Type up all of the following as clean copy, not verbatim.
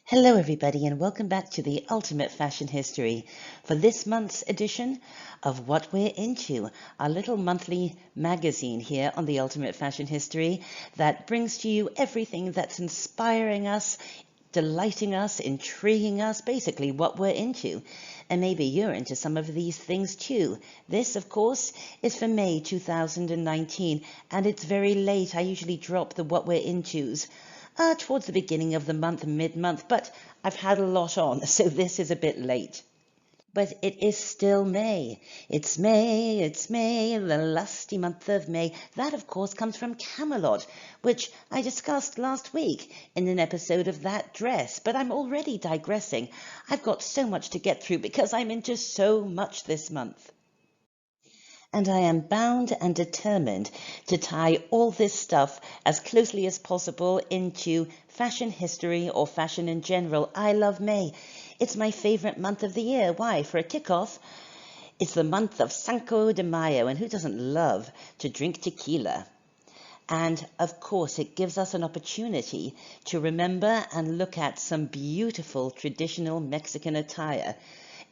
Hello everybody and welcome back to the Ultimate Fashion History for this month's edition of What We're Into, our little monthly magazine here on the Ultimate Fashion History that brings to you everything that's inspiring us, delighting us, intriguing us, basically what we're into. And maybe you're into some of these things too. This, of course, is for May 2019 and it's very late. I usually drop the What We're Into's towards the beginning of the month, mid-month, but I've had a lot on, so this is a bit late. But it is still May. It's May, the lusty month of May. That, of course, comes from Camelot, which I discussed last week in an episode of That Dress. But I'm already digressing. I've got so much to get through because I'm into so much this month. And I am bound and determined to tie all this stuff as closely as possible into fashion history or fashion in general. I love May. It's my favorite month of the year. Why? For a kickoff, it's the month of Cinco de Mayo, and who doesn't love to drink tequila? And of course, it gives us an opportunity to remember and look at some beautiful traditional Mexican attire,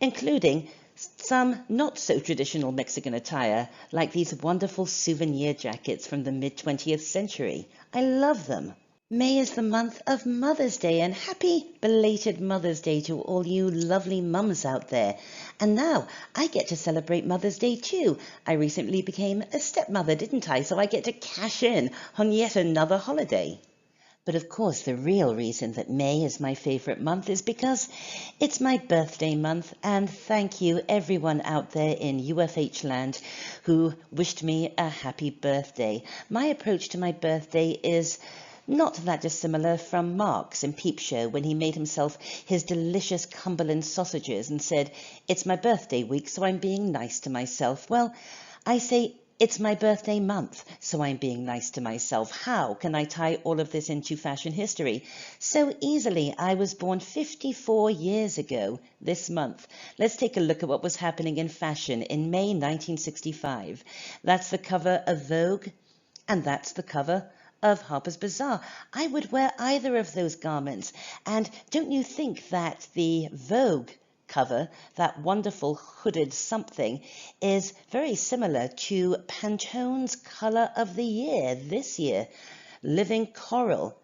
including some not so traditional Mexican attire, like these wonderful souvenir jackets from the mid-20th century. I love them. May is the month of Mother's Day, and happy belated Mother's Day to all you lovely mums out there. And now I get to celebrate Mother's Day too. I recently became a stepmother, didn't I? So I get to cash in on yet another holiday. But of course, the real reason that May is my favorite month is because it's my birthday month, and thank you everyone out there in UFH land who wished me a happy birthday. My approach to my birthday is not that dissimilar from Mark's in Peep Show when he made himself his delicious Cumberland sausages and said, "It's my birthday week, so I'm being nice to myself." Well, I say, it's my birthday month, so I'm being nice to myself. How can I tie all of this into fashion history? So easily. I was born 54 years ago this month. Let's take a look at what was happening in fashion in May 1965. That's the cover of Vogue, and that's the cover of Harper's Bazaar. I would wear either of those garments. And don't you think that the Vogue cover, that wonderful hooded something, is very similar to Pantone's colour of the year this year, Living Coral?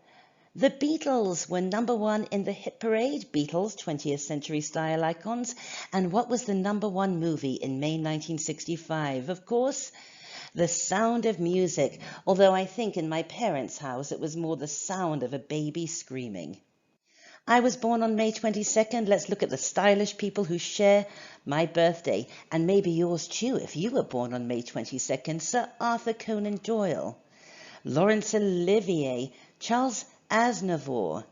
The Beatles were #1 in the hit parade, Beatles, 20th century style icons. And what was the #1 movie in May 1965? Of course, The Sound of Music, although I think in my parents' house it was more the sound of a baby screaming. I was born on May 22nd. Let's look at the stylish people who share my birthday, and maybe yours too if you were born on May 22nd. Sir Arthur Conan Doyle, Laurence Olivier, Charles Aznavour,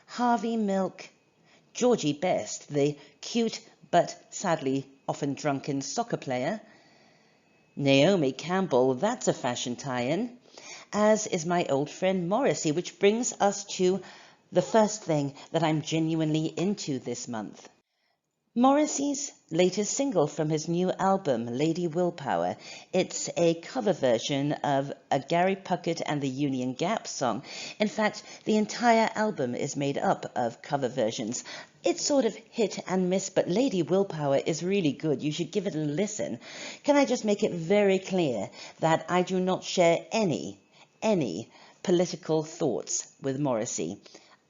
Harvey Milk, Georgie Best, the cute but sadly often drunken soccer player, Naomi Campbell, that's a fashion tie-in, as is my old friend Morrissey, which brings us to the first thing that I'm genuinely into this month. Morrissey's latest single from his new album, Lady Willpower. It's a cover version of a Gary Puckett and the Union Gap song. In fact, the entire album is made up of cover versions. It's sort of hit and miss, but Lady Willpower is really good. You should give it a listen. Can I just make it very clear that I do not share any political thoughts with Morrissey?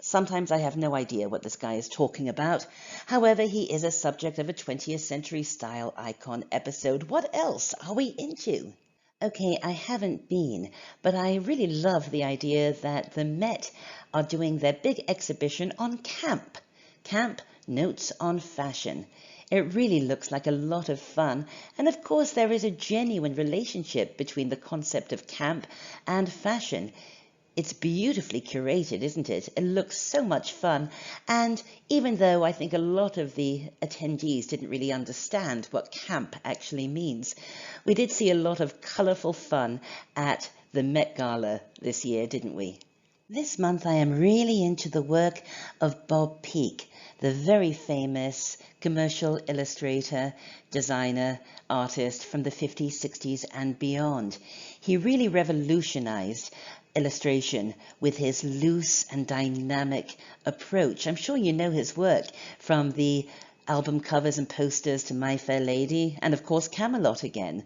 Sometimes I have no idea what this guy is talking about. However, he is a subject of a 20th century style icon episode. What else are we into? Okay, I haven't been, but I really love the idea that the Met are doing their big exhibition on camp. Camp Notes on Fashion. It really looks like a lot of fun, and of course there is a genuine relationship between the concept of camp and fashion. It's beautifully curated, isn't it? It looks so much fun, and even though I think a lot of the attendees didn't really understand what camp actually means, we did see a lot of colourful fun at the Met Gala this year, didn't we? This month I am really into the work of Bob Peak, the very famous commercial illustrator, designer, artist from the 50s, 60s and beyond. He really revolutionized illustration with his loose and dynamic approach. I'm sure you know his work from the album covers and posters to My Fair Lady and of course Camelot again.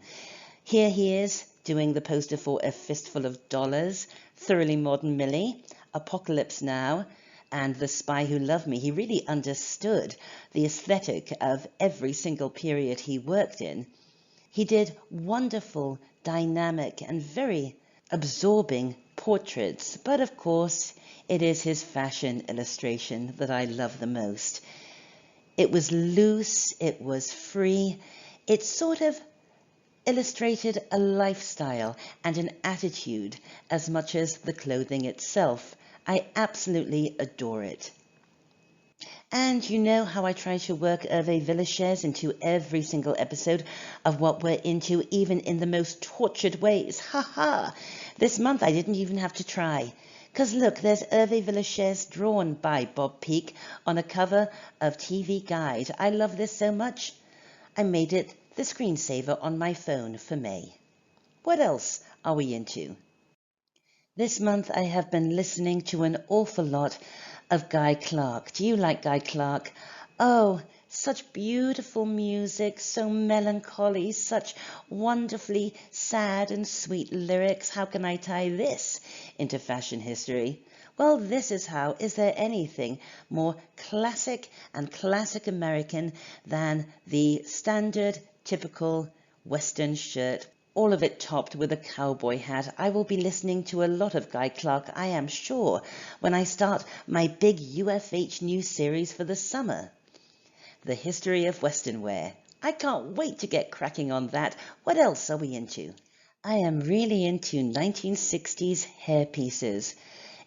Here he is doing the poster for A Fistful of Dollars, Thoroughly Modern Millie, Apocalypse Now, and The Spy Who Loved Me. He really understood the aesthetic of every single period he worked in. He did wonderful, dynamic, and very absorbing portraits, but of course, it is his fashion illustration that I love the most. It was loose, it was free, it sort of illustrated a lifestyle and an attitude as much as the clothing itself. I absolutely adore it. And you know how I try to work Hervé Villechaize into every single episode of What We're Into, even in the most tortured ways. Ha ha! This month I didn't even have to try. 'Cause look, there's Hervé Villechaize drawn by Bob Peak on a cover of TV Guide. I love this so much, I made it the screensaver on my phone for May. What else are we into? This month I have been listening to an awful lot of Guy Clark. Do you like Guy Clark? Oh, such beautiful music, so melancholy, such wonderfully sad and sweet lyrics. How can I tie this into fashion history? Well, this is how. Is there anything more classic and classic American than the standard, typical Western shirt, all of it topped with a cowboy hat? I will be listening to a lot of Guy Clark, I am sure, when I start my big UFH news series for the summer. The History of Western Wear. I can't wait to get cracking on that. What else are we into? I am really into 1960s hairpieces.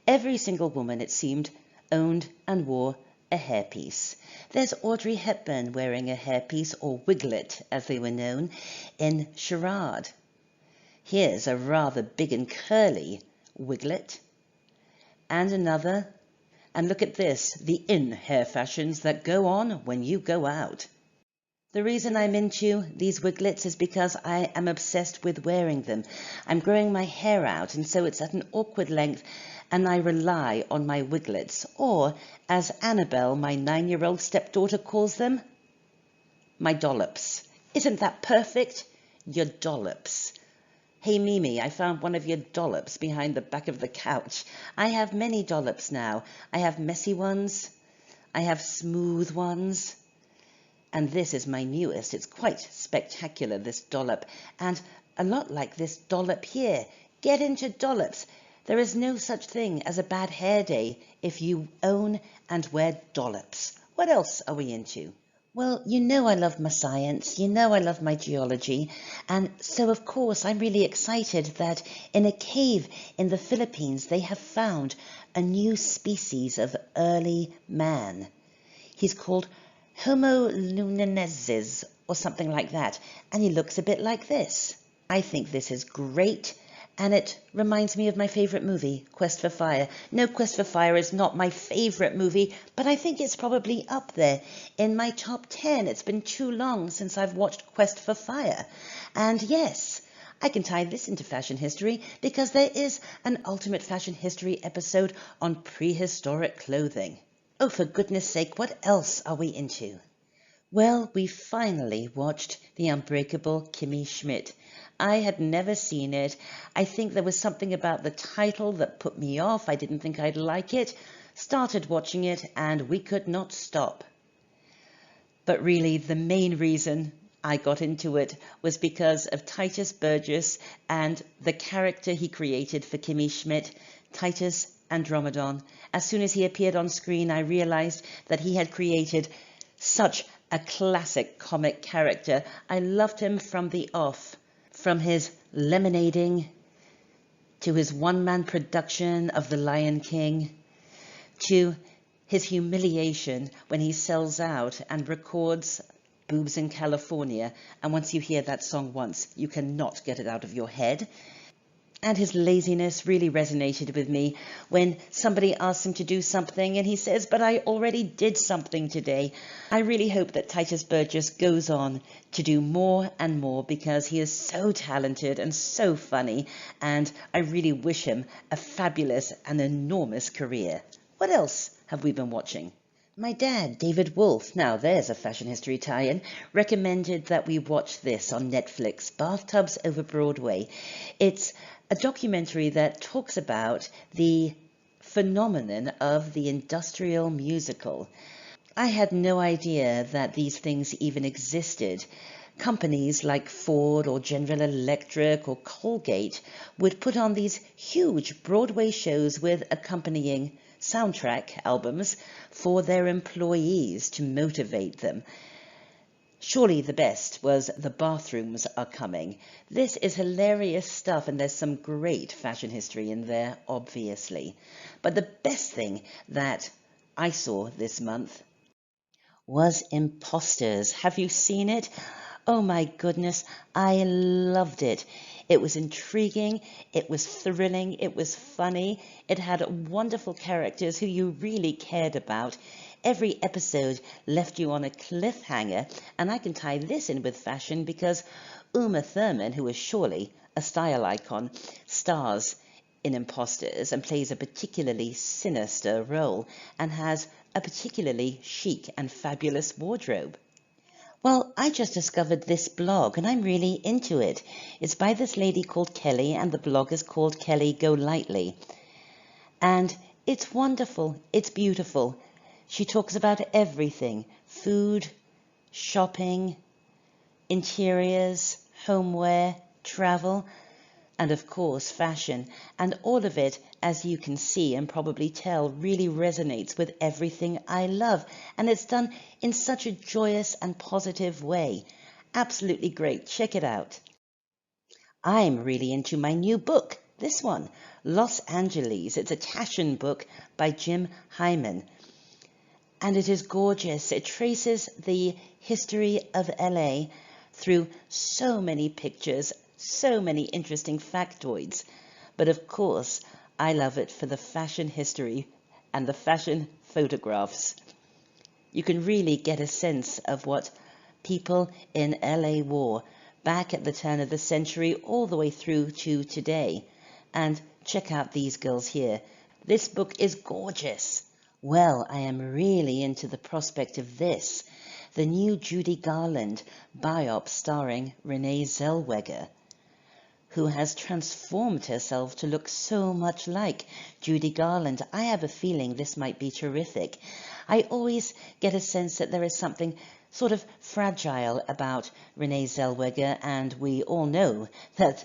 Every single woman, it seemed, owned and wore a hairpiece. There's Audrey Hepburn wearing a hairpiece, or wiglet as they were known, in Charade. Here's a rather big and curly wiglet. And another. And look at this, the in-hair fashions that go on when you go out. The reason I'm into these wiglets is because I am obsessed with wearing them. I'm growing my hair out, and so it's at an awkward length, and I rely on my wiglets, or, as Annabel, my 9-year-old stepdaughter, calls them, my dollops. Isn't that perfect? Your dollops. Hey Mimi, I found one of your dollops behind the back of the couch. I have many dollops now. I have messy ones. I have smooth ones. And this is my newest. It's quite spectacular, this dollop. And a lot like this dollop here. Get into dollops. There is no such thing as a bad hair day if you own and wear dollops. What else are we into? Well, you know I love my science, you know I love my geology, and so of course I'm really excited that in a cave in the Philippines they have found a new species of early man. He's called Homo lunensis or something like that, and he looks a bit like this. I think this is great. And it reminds me of my favourite movie, Quest for Fire. No, Quest for Fire is not my favourite movie, but I think it's probably up there in my top 10. It's been too long since I've watched Quest for Fire. And yes, I can tie this into fashion history because there is an Ultimate Fashion History episode on prehistoric clothing. Oh, for goodness sake, what else are we into? Well, we finally watched The Unbreakable Kimmy Schmidt. I had never seen it. I think there was something about the title that put me off. I didn't think I'd like it. Started watching it and we could not stop. But really the main reason I got into it was because of Titus Burgess and the character he created for Kimmy Schmidt, Titus Andromedon. As soon as he appeared on screen, I realized that he had created such a classic comic character. I loved him from the off. From his lemonading, to his one-man production of The Lion King, to his humiliation when he sells out and records Boobs in California, and once you hear that song once, you cannot get it out of your head. And his laziness really resonated with me when somebody asks him to do something and he says, but I already did something today. I really hope that Titus Burgess goes on to do more and more because he is so talented and so funny, and I really wish him a fabulous and enormous career. What else have we been watching? My dad, David Wolfe, now there's a fashion history tie-in, recommended that we watch this on Netflix, Bathtubs over Broadway. It's a documentary that talks about the phenomenon of the industrial musical. I had no idea that these things even existed. Companies like Ford or General Electric or Colgate would put on these huge Broadway shows with accompanying soundtrack albums for their employees to motivate them. Surely the best was The Bathrooms Are Coming. This is hilarious stuff, and there's some great fashion history in there, obviously. But the best thing that I saw this month was Imposters. Have you seen it? Oh my goodness, I loved it. It was intriguing, it was thrilling, it was funny, it had wonderful characters who you really cared about. Every episode left you on a cliffhanger, and I can tie this in with fashion because Uma Thurman, who is surely a style icon, stars in Imposters and plays a particularly sinister role and has a particularly chic and fabulous wardrobe. Well, I just discovered this blog and I'm really into it. It's by this lady called Kelly and the blog is called Kelly Golightly. And it's wonderful, it's beautiful. She talks about everything: food, shopping, interiors, homeware, travel, and of course fashion. And all of it, as you can see and probably tell, really resonates with everything I love. And it's done in such a joyous and positive way. Absolutely great. Check it out. I'm really into my new book, this one, Los Angeles. It's a Taschen book by Jim Hyman. And it is gorgeous. It traces the history of LA through so many pictures, so many interesting factoids. But of course, I love it for the fashion history and the fashion photographs. You can really get a sense of what people in LA wore back at the turn of the century all the way through to today. And check out these girls here. This book is gorgeous. Well, I am really into the prospect of this, the new Judy Garland biop starring Renee Zellweger, who has transformed herself to look so much like Judy Garland. I have a feeling this might be terrific. I always get a sense that there is something sort of fragile about Renee Zellweger, and we all know that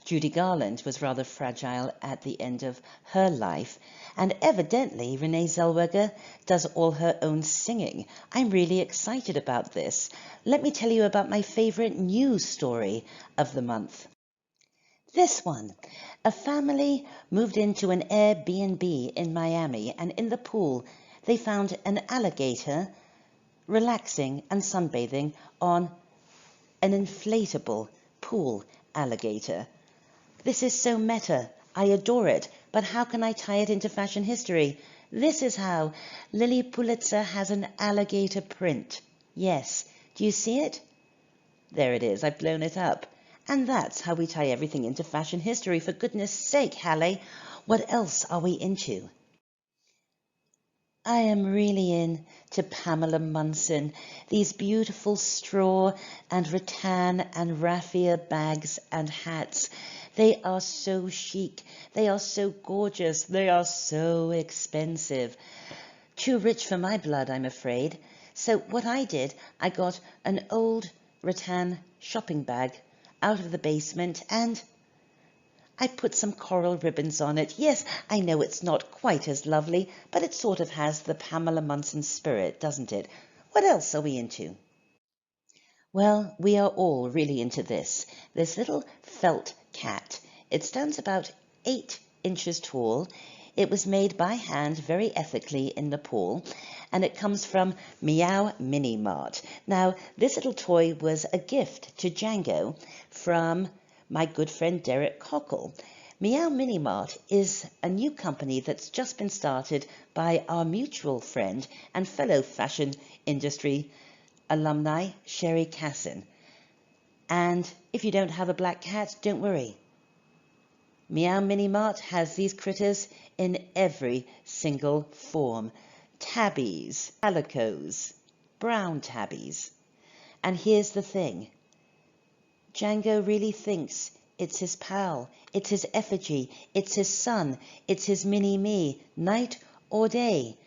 Judy Garland was rather fragile at the end of her life, and evidently Renee Zellweger does all her own singing. I'm really excited about this. Let me tell you about my favorite news story of the month. This one. A family moved into an Airbnb in Miami, and in the pool they found an alligator relaxing and sunbathing on an inflatable pool alligator. This is so meta. I adore it. But how can I tie it into fashion history? This is how. Lilly Pulitzer has an alligator print. Yes. Do you see it? There it is. I've blown it up. And that's how we tie everything into fashion history. For goodness sake, Halle, what else are we into? I am really into Pamela Munson. These beautiful straw and rattan and raffia bags and hats. They are so chic. They are so gorgeous. They are so expensive. Too rich for my blood, I'm afraid. So what I did, I got an old rattan shopping bag out of the basement and I put some coral ribbons on it. Yes, I know it's not quite as lovely, but it sort of has the Pamela Munson spirit, doesn't it? What else are we into? Well, we are all really into this little felt cat. It stands about 8 inches tall. It was made by hand very ethically in Nepal, and it comes from Meow Mini Mart. Now, this little toy was a gift to Jango from my good friend Derek Cockle. Meow Mini Mart is a new company that's just been started by our mutual friend and fellow fashion industry alumni, Sherry Cassin. And if you don't have a black cat, don't worry. Meow Mini Mart has these critters in every single form. Tabbies, calicos, brown tabbies. And here's the thing. Jango really thinks it's his pal, it's his effigy, it's his son, it's his mini-me, night or day.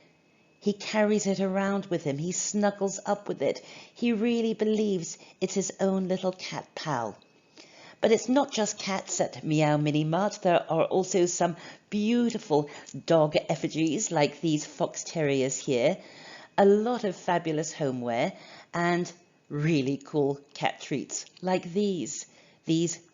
He carries it around with him, he snuggles up with it. He really believes it's his own little cat pal. But it's not just cats at Meow Mini Mart. There are also some beautiful dog effigies like these fox terriers here, a lot of fabulous homeware, and really cool cat treats like these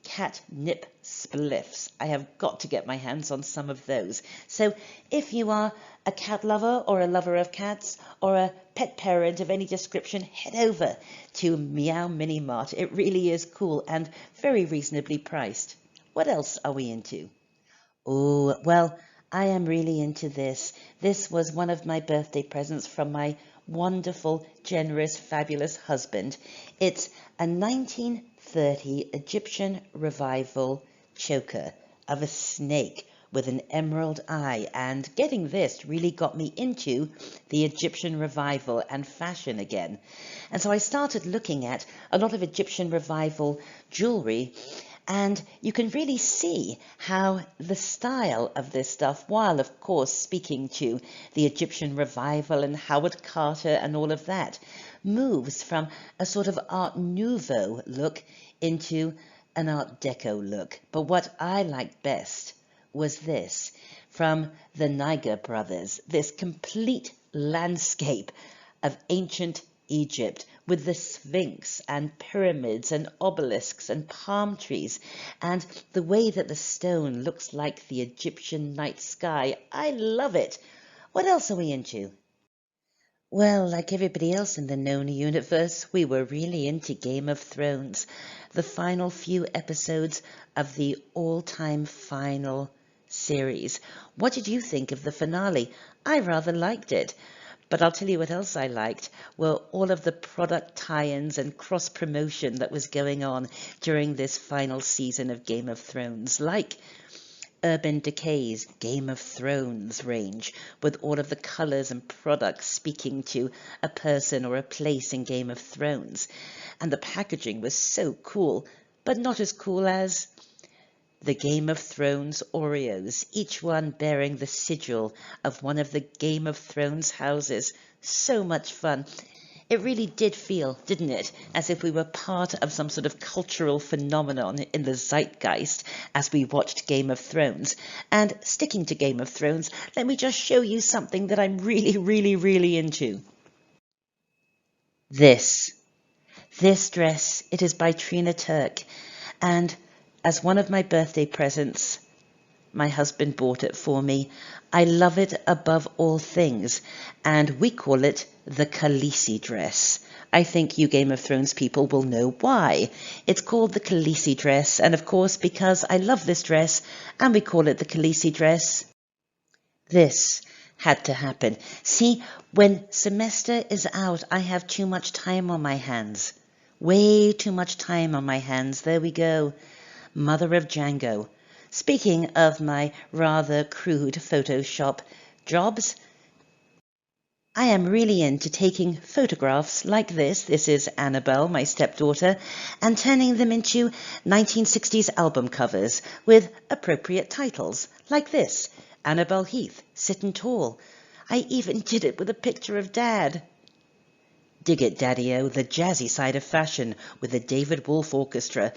catnip spliffs. I have got to get my hands on some of those. So if you are a cat lover or a lover of cats or a pet parent of any description, head over to Meow Mini Mart. It really is cool and very reasonably priced. What else are we into? Oh, well, I am really into this. This was one of my birthday presents from my wonderful, generous, fabulous husband. It's a 1930 Egyptian revival choker of a snake with an emerald eye, and getting this really got me into the Egyptian revival and fashion again. And so I started looking at a lot of Egyptian revival jewelry, and you can really see how the style of this stuff, while of course speaking to the Egyptian revival and Howard Carter and all of that, moves from a sort of Art Nouveau look into an Art Deco look. But what I liked best was this from the Niger brothers, this complete landscape of ancient Egypt with the Sphinx and pyramids and obelisks and palm trees and the way that the stone looks like the Egyptian night sky. I love it. What else are we into? Well, like everybody else in the known universe, we were really into Game of Thrones, the final few episodes of the all-time final series. What did you think of the finale? I rather liked it. But I'll tell you what else I liked were all of the product tie-ins and cross-promotion that was going on during this final season of Game of Thrones, like Urban Decay's Game of Thrones range, with all of the colours and products speaking to a person or a place in Game of Thrones. And the packaging was so cool, but not as cool as the Game of Thrones Oreos, each one bearing the sigil of one of the Game of Thrones houses. So much fun. It really did feel, didn't it, as if we were part of some sort of cultural phenomenon in the zeitgeist as we watched Game of Thrones. And sticking to Game of Thrones, let me just show you something that I'm really into. This dress, it is by Trina Turk, and as one of my birthday presents, my husband bought it for me. I love it above all things, and we call it the Khaleesi dress. I think you Game of Thrones people will know why. It's called the Khaleesi dress, and of course, because I love this dress, and we call it the Khaleesi dress, this had to happen. See, when semester is out, I have too much time on my hands. Way too much time on my hands. There we go. Mother of Jango. Speaking of my rather crude Photoshop jobs, I am really into taking photographs like this. This is Annabel, my stepdaughter, and turning them into 1960s album covers with appropriate titles like this, Annabel Heath, Sittin' Tall. I even did it with a picture of Dad. Dig it, Daddy-O, the jazzy side of fashion with the David Wolf Orchestra.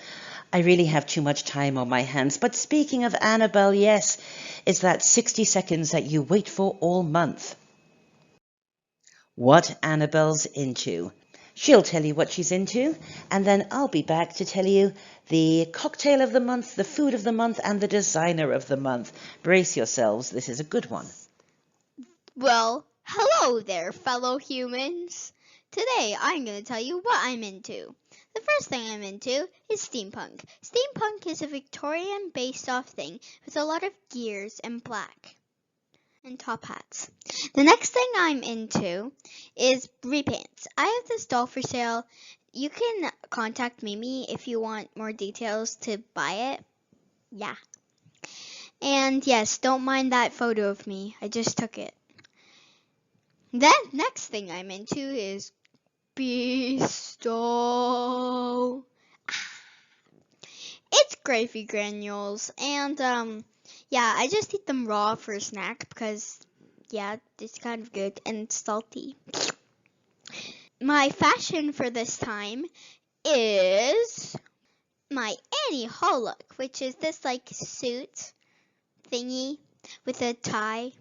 I really have too much time on my hands. But speaking of Annabel, yes, it's that 60 seconds that you wait for all month. What Annabel's into. She'll tell you what she's into, and then I'll be back to tell you the cocktail of the month, the food of the month, and the designer of the month. Brace yourselves, this is a good one. Well, hello there, fellow humans. Today I'm going to tell you what I'm into. The first thing I'm into is steampunk. Steampunk is a Victorian based off thing with a lot of gears and black and top hats. The next thing I'm into is repaints. I have this doll for sale. You can contact Mimi if you want more details to buy it. Yeah. And yes, don't mind that photo of me. I just took it. Then next thing I'm into is Besto. It's gravy granules, and yeah, I just eat them raw for a snack because yeah, it's kind of good and it's salty. My fashion for this time is my Annie Hall look, which is this like suit thingy with a tie.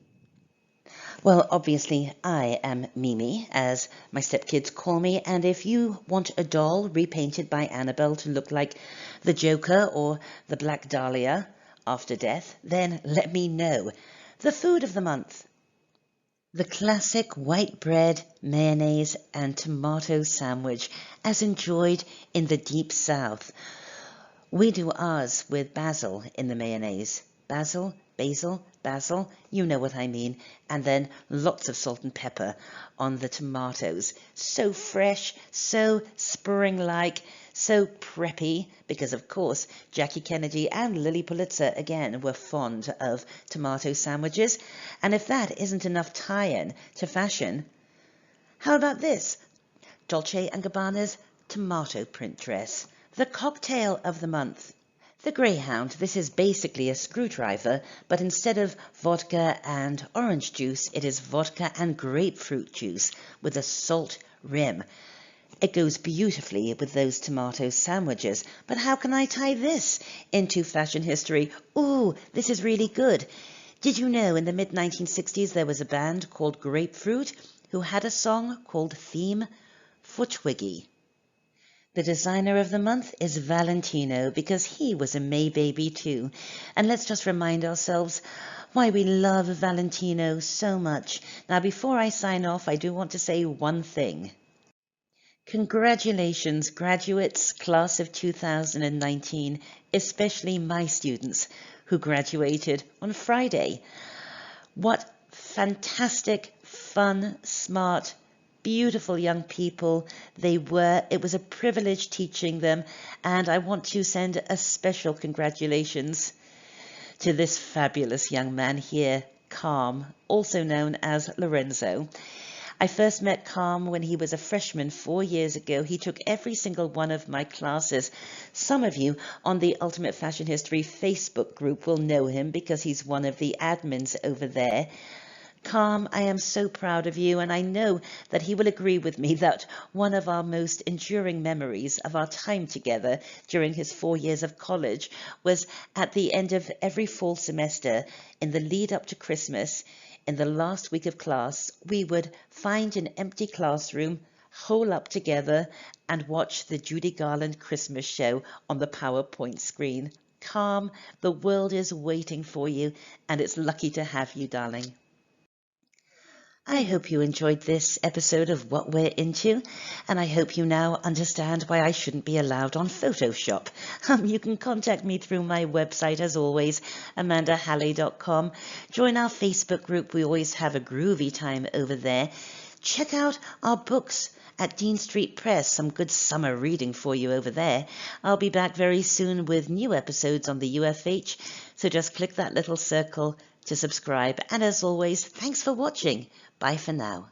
Well, obviously, I am Mimi, as my stepkids call me, and if you want a doll repainted by Annabel to look like the Joker or the Black Dahlia after death, then let me know. The food of the month. The classic white bread, mayonnaise, and tomato sandwich, as enjoyed in the Deep South. We do ours with basil in the mayonnaise. Basil, you know what I mean. And then lots of salt and pepper on the tomatoes. So fresh, so spring-like, so preppy, because of course Jackie Kennedy and Lilly Pulitzer again were fond of tomato sandwiches. And if that isn't enough tie-in to fashion, how about this? Dolce & Gabbana's tomato print dress, the cocktail of the month. The Greyhound. This is basically a screwdriver, but instead of vodka and orange juice, it is vodka and grapefruit juice with a salt rim. It goes beautifully with those tomato sandwiches. But how can I tie this into fashion history? Ooh, this is really good. Did you know in the mid-1960s there was a band called Grapefruit who had a song called Theme for Twiggy? The designer of the month is Valentino, because he was a May baby too. And let's just remind ourselves why we love Valentino so much. Now, before I sign off, I do want to say one thing. Congratulations, graduates, class of 2019, especially my students who graduated on Friday. What fantastic, fun, smart, beautiful young people they were. It was a privilege teaching them, and I want to send a special congratulations to this fabulous young man here, Calm, also known as Lorenzo. I first met Calm when he was a freshman 4 years ago. He took every single one of my classes. Some of you on the Ultimate Fashion History Facebook group will know him because he's one of the admins over there. Calm, I am so proud of you, and I know that he will agree with me that one of our most enduring memories of our time together during his 4 years of college was at the end of every fall semester, in the lead up to Christmas, in the last week of class, we would find an empty classroom, hole up together, and watch the Judy Garland Christmas show on the PowerPoint screen. Calm, the world is waiting for you, and it's lucky to have you, darling. I hope you enjoyed this episode of What We're Into, and I hope you now understand why I shouldn't be allowed on Photoshop. You can contact me through my website, as always, amandahalley.com. Join our Facebook group. We always have a groovy time over there. Check out our books at Dean Street Press. Some good summer reading for you over there. I'll be back very soon with new episodes on the UFH, so just click that little circle to subscribe. And as always, thanks for watching. Bye for now.